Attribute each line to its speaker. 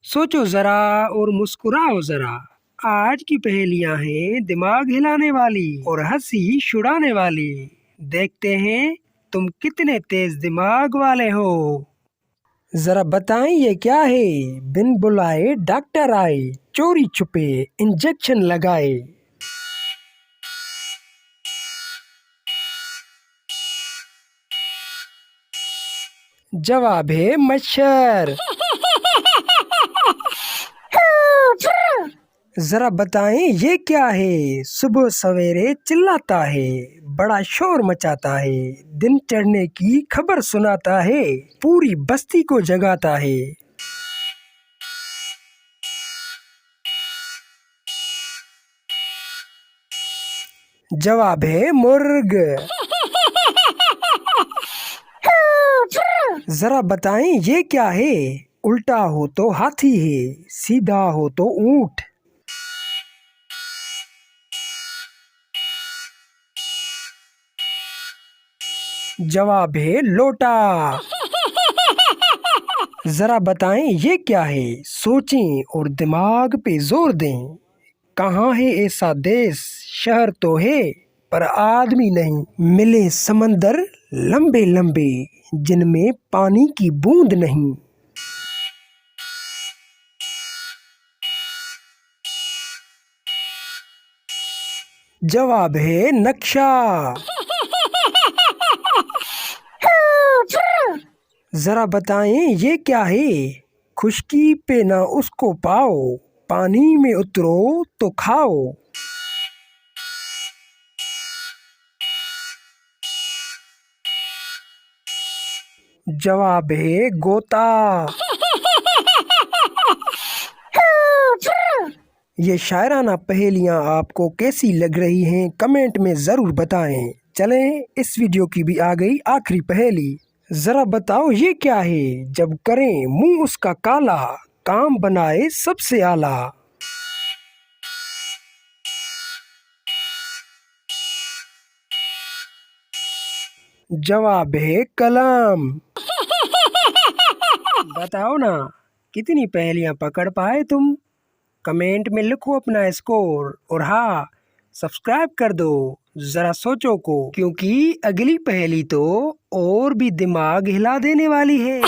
Speaker 1: सोचो जरा और मुस्कुराओ जरा। आज की पहेलियां हैं दिमाग हिलाने वाली और हंसी छुड़ाने वाली। देखते हैं तुम कितने तेज दिमाग वाले हो। जरा बताएं ये क्या है। बिन बुलाए डॉक्टर आए, चोरी छुपे इंजेक्शन लगाए। जवाब है मच्छर। जरा बताएं ये क्या है। सुबह सवेरे चिल्लाता है, बड़ा शोर मचाता है, दिन चढ़ने की खबर सुनाता है, पूरी बस्ती को जगाता है। जवाब है मुर्ग। जरा बताएं ये क्या है। उल्टा हो तो हाथी है, सीधा हो तो ऊंट। जवाब है लोटा। जरा बताएं ये क्या है। सोचें और दिमाग पे जोर दें। कहाँ है ऐसा देश, शहर तो है पर आदमी नहीं। मिले समंदर लंबे लंबे, जिनमें पानी की बूंद नहीं। जवाब है नक्शा। जरा बताएं ये क्या है। खुशकी पे ना उसको पाओ, पानी में उतरो तो खाओ। जवाब है गोता। ये शायराना पहेलियां आपको कैसी लग रही हैं, कमेंट में जरूर बताएं। चलें इस वीडियो की भी आ गई आखिरी पहेली। जरा बताओ ये क्या है। जब करें मुंह उसका काला, काम बनाए सबसे आला। जवाब है कलम। बताओ ना कितनी पहेलियां पकड़ पाए तुम। कमेंट में लिखो अपना स्कोर और हाँ, सब्सक्राइब कर दो जरा सोचो को, क्योंकि अगली पहेली तो और भी दिमाग हिला देने वाली है।